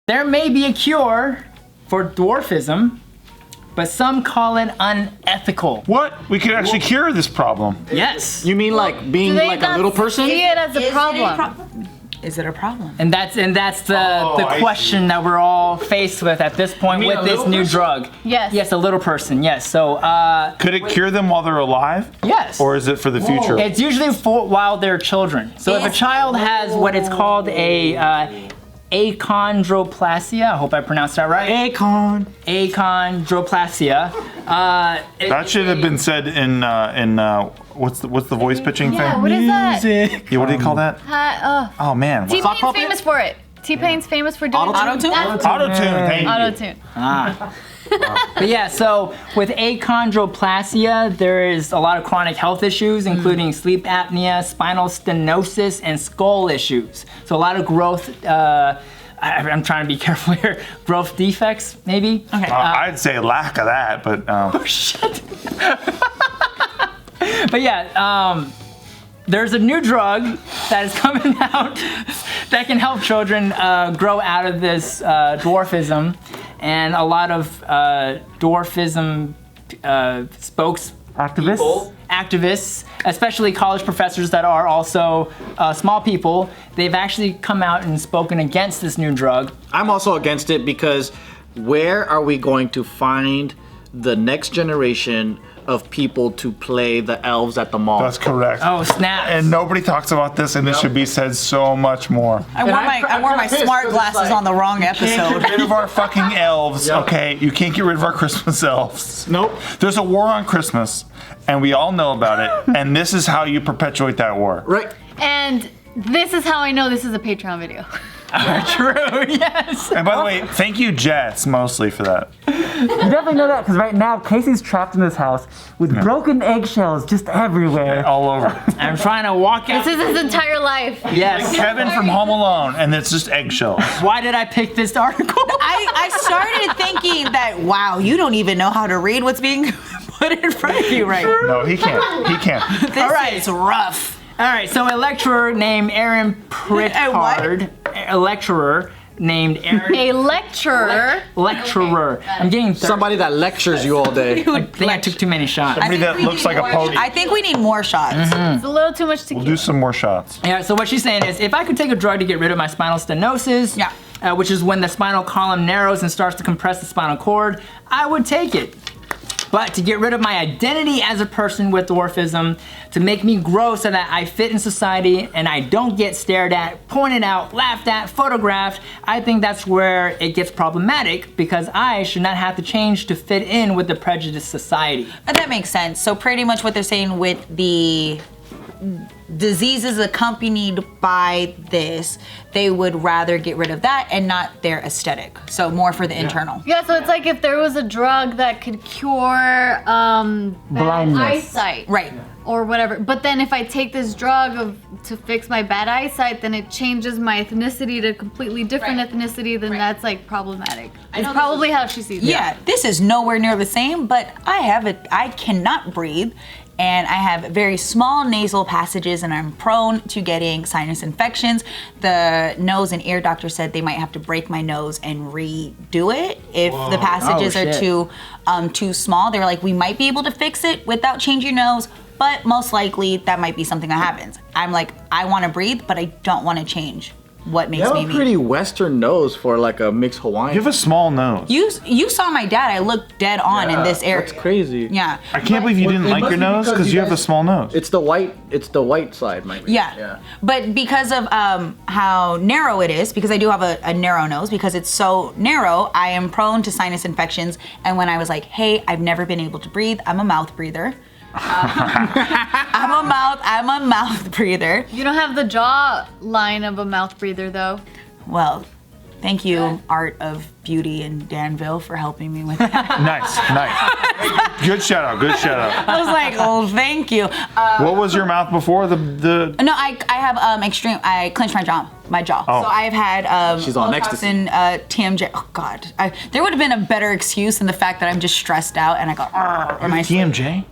There may be a cure for dwarfism, but some call it unethical. What? We could actually cure this problem. Yes. You mean like being like a little person? See it as a problem. Is it a problem? And that's the question that we're all faced with at this point with this new drug. Yes. Yes, a little person. Yes. So. Could it cure them while they're alive? Yes. Or is it for the future? It's usually while they're children. So if a child has what is called a achondroplasia, I hope I pronounced that right. Achondroplasia. That should have been said in what's the voice pitching thing? Yeah, what is that? Yeah, what do you call that? Oh man. T-Pain's famous for it. T-Pain's famous for doing Auto-tune? Auto-tune. Thank you. Auto-tune. But yeah, so with achondroplasia, there is a lot of chronic health issues, including sleep apnea, spinal stenosis, and skull issues. So a lot of growth, I'm trying to be careful here, growth defects, maybe? Okay. I'd say lack of that, but. Oh, shit. But yeah, there's a new drug that is coming out that can help children grow out of this dwarfism. And a lot of dwarfism activists, especially college professors that are also small people, they've actually come out and spoken against this new drug. I'm also against it because where are we going to find the next generation of people to play the elves at the mall? That's correct. Oh, snap. And nobody talks about this, and it should be said so much more. I wore my smart glasses on the wrong Can't episode. get rid of our fucking elves, okay? You can't get rid of our Christmas elves. Nope. There's a war on Christmas, and we all know about it, and this is how you perpetuate that war. Right. And this is how I know this is a Patreon video. True, yes. And by the way, thank you, Jets, mostly for that. You definitely know that because right now Casey's trapped in this house with broken eggshells just everywhere. All over. I'm trying to walk out. This is his entire life. Yes. Kevin from Home Alone, and it's just eggshells. Why did I pick this article? I started thinking that, wow, you don't even know how to read what's being put in front of you right now. No, he can't. He can't. This is rough. All right, so a lecturer named Aaron Pritchard, a lecturer named Aaron. A lecturer. Lecturer. I'm getting thirsty. Somebody that lectures you all day. I think I took too many shots. Somebody that looks like a podium. I think we need more shots. It's a little too much tequila. We'll do some more shots. Yeah, so what she's saying is, if I could take a drug to get rid of my spinal stenosis, which is when the spinal column narrows and starts to compress the spinal cord, I would take it. But to get rid of my identity as a person with dwarfism, to make me grow so that I fit in society and I don't get stared at, pointed out, laughed at, photographed, I think that's where it gets problematic because I should not have to change to fit in with the prejudiced society. That makes sense. So pretty much what they're saying with the diseases accompanied by this, they would rather get rid of that and not their aesthetic. So more for the internal. Yeah, so it's like if there was a drug that could cure bad Blindness. eyesight. Right. Or whatever. But then if I take this drug to fix my bad eyesight, then it changes my ethnicity to a completely different ethnicity, then that's like problematic. It's probably how she sees it. Yeah, this is nowhere near the same, but I cannot breathe. And I have very small nasal passages and I'm prone to getting sinus infections. The nose and ear doctor said they might have to break my nose and redo it if the passages are too small. They were like, we might be able to fix it without changing your nose, but most likely that might be something that happens. I'm like, I want to breathe, but I don't want to change what makes You me have a me. pretty Western nose for like a mixed Hawaiian. You have a small nose. You saw my dad. I looked dead on in this area. That's crazy. Yeah. I can't believe you didn't like your nose because you have a small nose. It's the white side, my Yeah. But because of how narrow it is, because I do have a narrow nose, because it's so narrow, I am prone to sinus infections. And when I was like, hey, I've never been able to breathe, I'm a mouth breather. I'm a mouth breather. You don't have the jaw line of a mouth breather though. Well, thank you, Art of Beauty in Danville, for helping me with that. Nice. Good shout out. I was like, oh, thank you. What was your mouth before the? No, I have extreme. I clench my jaw. Oh. So I've had She's on Botox ecstasy. and TMJ. Oh God, there would have been a better excuse than the fact that I'm just stressed out and I go in my sleep. TMJ?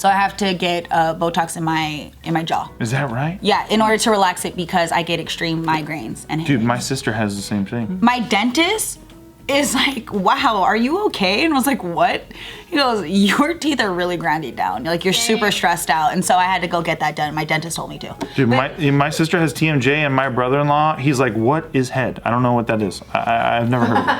So I have to get Botox in my jaw. Is that right? Yeah, in order to relax it because I get extreme migraines and Dude, headaches. my sister has the same thing. My dentist is like, wow, are you okay? And I was like, what? He goes, your teeth are really grinding down. Like, you're super stressed out. And so I had to go get that done. My dentist told me to. Dude, my sister has TMJ, and my brother-in-law, he's like, what is head? I don't know what that is. I've never heard of it.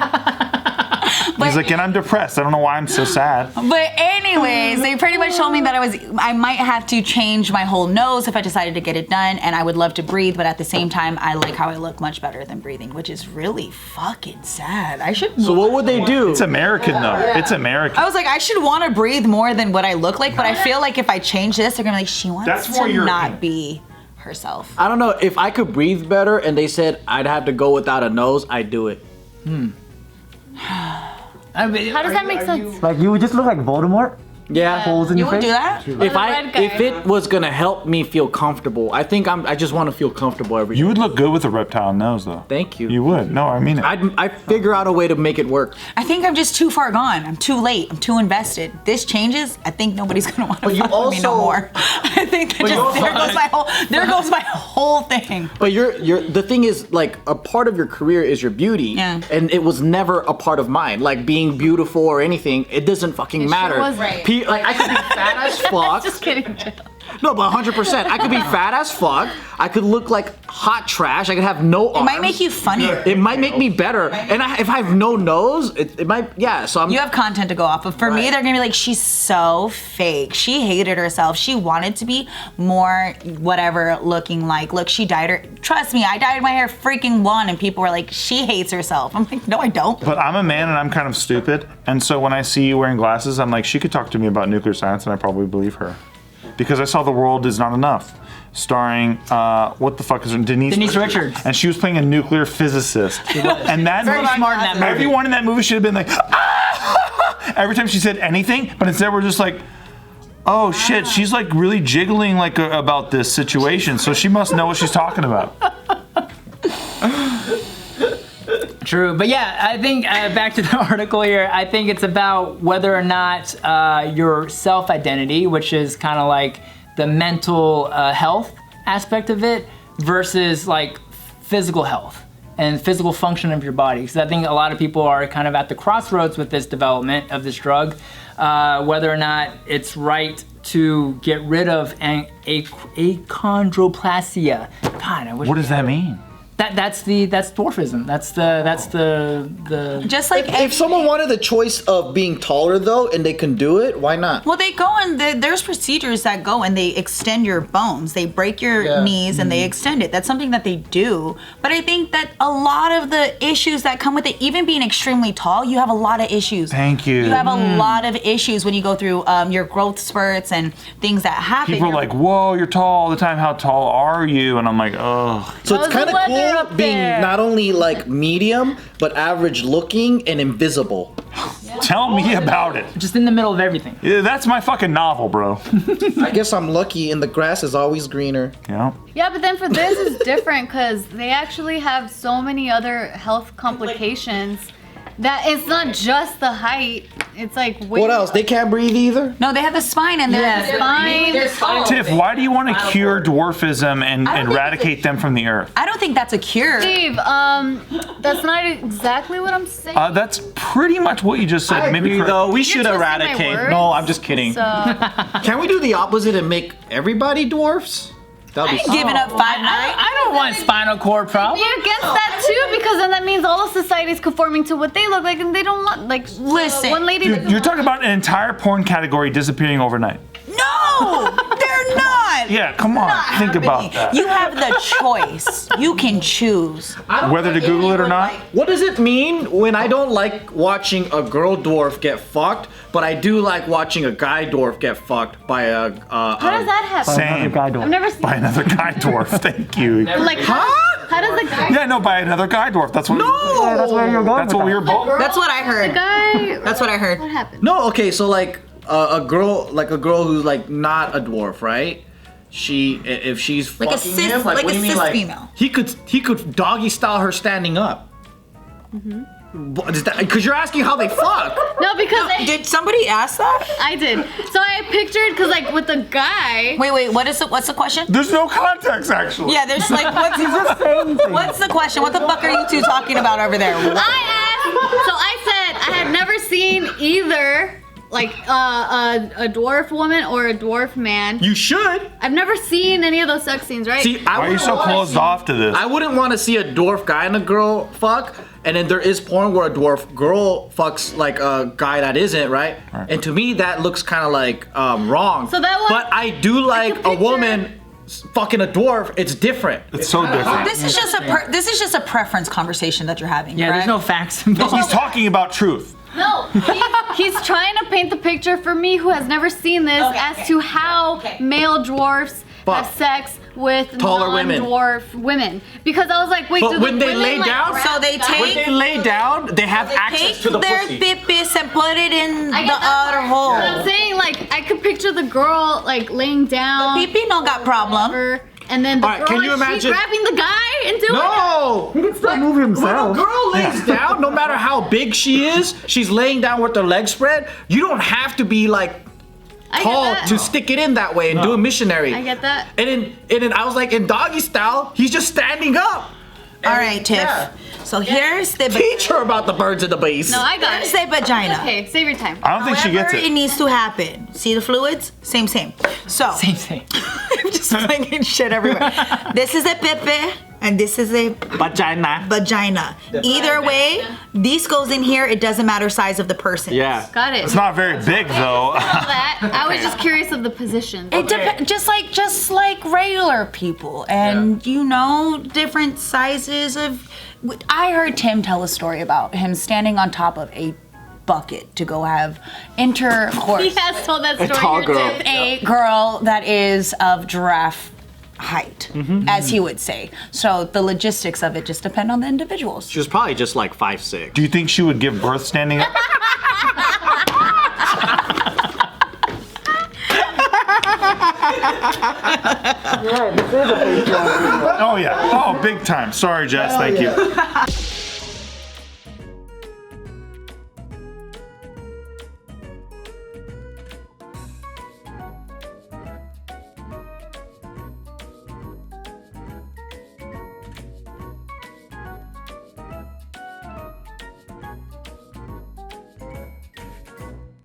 He's like, and I'm depressed. I don't know why I'm so sad. But anyways, they pretty much told me that I might have to change my whole nose if I decided to get it done, and I would love to breathe, but at the same time, I like how I look much better than breathing, which is really fucking sad. I should. So what would they do? It's American, though. It's American. I was like, I should want to breathe more than what I look like, but I feel like if I change this, they're gonna be like, she wants That's more to European. not be herself. I don't know. If I could breathe better and they said I'd have to go without a nose, I'd do it. I mean, How does that make sense? Like you would just look like Voldemort. Yeah. Holes in You your would face. do that? If it was gonna help me feel comfortable, I think I just want to feel comfortable every day. You would look good with a reptile nose, though. Thank you. You would. No, I mean it. I'd figure out a way to make it work. I think I'm just too far gone. I'm too late. I'm too invested. This changes. I think nobody's gonna want to you fuck with me no also- more. I think that there goes my whole thing. But the thing is, like, a part of your career is your beauty, Yeah. and it was never a part of mine. Like being beautiful or anything, it doesn't fucking matter. was. Right. Like I could be fat as fuck. Just kidding. No, but 100%. I could be fat as fuck. I could look like hot trash. I could have no arms. It might make you funnier. It might make me better. And if I have no nose, it might. Yeah. So I'm. You have content to go off of. For me, they're gonna be like, she's so fake. She hated herself. She wanted to be more whatever looking like. Look, she dyed her. Trust me, I dyed my hair freaking blonde, and people were like, she hates herself. I'm like, no, I don't. But I'm a man and I'm kind of stupid. And so when I see you wearing glasses, I'm like, she could talk to me about nuclear science and I probably believe her. Because I saw The World Is Not Enough, starring, what the fuck is her name? Denise Richards. And she was playing a nuclear physicist. And that Very movie, smart in that movie. everyone in that movie should have been like, ah! Every time she said anything, but instead we're just like, oh shit, she's like really jiggling like about this situation, so she must know what she's talking about. True, but yeah, I think back to the article here. I think it's about whether or not your self-identity, which is kind of like the mental health aspect of it, versus like physical health and physical function of your body. Because I think a lot of people are kind of at the crossroads with this development of this drug, whether or not it's right to get rid of achondroplasia. God, I wish. What does that mean? That's dwarfism. That's the Just like If someone wanted the choice of being taller though, and they can do it, why not? well, they go and there's procedures that go and they extend your bones. They break your knees and they extend it. That's something that they do. But I think that a lot of the issues that come with it, even being extremely tall, you have a lot of issues. Thank you. You have a lot of issues when you go through your growth spurts and things that happen. People are like, whoa, you're tall all the time. How tall are you? And I'm like, oh. So it's How's the kind of weather cool up being there? not only like medium, but average looking and invisible. Tell me about it. just in the middle of everything. Yeah, that's my fucking novel, bro. I guess I'm lucky, and the grass is always greener. Yeah. Yeah, but then for this it's different because they actually have so many other health complications that it's not just the height. It's like way What else? They can't breathe either? no, they have the spine and they're spine. Tiff, why do you want to cure dwarfism and think eradicate them from the earth? I don't think that's a cure. Steve, that's not exactly what I'm saying. That's pretty much what you just said. Maybe correct. though, we should twisting my eradicate. words. No, I'm just kidding. So, Can we do the opposite and make everybody dwarfs? That'd be Giving up 5'9". I don't want spinal cord problems. you're against that too because then that means all of society is conforming to what they look like and they don't look like. Listen, one lady. Dude, you're talking about an entire porn category disappearing overnight. No, they're not. Yeah, come on. Not Think about happening. that. You have the choice. You can choose. Whether to Google it or not. What does it mean when I don't like watching a girl dwarf get fucked, but I do like watching a guy dwarf get fucked by a? How does that happen? Same. Guy door. I've never seen. By another guy dwarf. Thank you. Like, how does a guy? Yeah, no, by another guy dwarf. That's what. Yeah, that's where you're going. That's what we were both. That's what I heard. Guy. That's what I heard. What happened? No, okay, so like a girl who's like not a dwarf, right? If she's Like a fucking cis- him, like what a do you mean, cis like female. he could doggy style her standing up. Because you're asking how they fuck. No, because Did somebody ask that? I did. So I pictured, because like with the guy. Wait, what's the question? There's no context, actually. Yeah, there's like, what's the question? What the fuck are you two talking about over there? I asked, so I said I had never seen either like a dwarf woman or a dwarf man. You should. I've never seen any of those sex scenes, right? See, Why are you so closed off to this? I wouldn't want to see a dwarf guy and a girl fuck. And then there is porn where a dwarf girl fucks like a guy that isn't, right? And to me, that looks kind of like wrong. So that one, but I do like a woman fucking a dwarf. It's different. It's so different. This is just a preference conversation that you're having. Yeah, correct? there's no facts involved. He's talking about truth. No, he's trying to paint the picture for me who has never seen this as to how male dwarfs have sex with taller women. non-dwarf women. Because I was like, wait, But do when the they women, lay like, down, grab So they the guy? when they lay down, they have access to the their pussy. pipis and put it in I the get that other part. hole. But I'm saying, like, I could picture the girl like laying down. The pipis no got problem. whatever, and then the All right, girl, can you is she imagine- grabbing the guy and doing it? No! He can still move When a himself. girl lays down, no matter how big she is, she's laying down with her legs spread. You don't have to be like I tall get that. to stick it in that way and do a missionary. I get that. And then I was like, in doggy style, he's just standing up. All right, Tiff. Yeah. So here's the Teach her about the birds and the bees. No, I got here's it. the vagina. Okay, save your time. I don't think she gets However it. needs to happen. See the fluids? Same. So Same thing. I'm just flinging shit everywhere. This is a pepe and this is a Vagina. vagina. Either way, this goes in here. It doesn't matter size of the person. Yeah. Got it. It's not very big, though. All that. I was just curious of the position. It depends, just like regular people, and you know, different sizes of. I heard Tim tell a story about him standing on top of a bucket to go have intercourse He has told that story. tall here, girl. too. a girl that is of giraffe height, as he would say. So the logistics of it just depend on the individuals. She was probably just like 5'6". Do you think she would give birth standing up? Yeah, this is a big job. Oh, yeah. Oh, big time. Sorry, Jess. Thank you.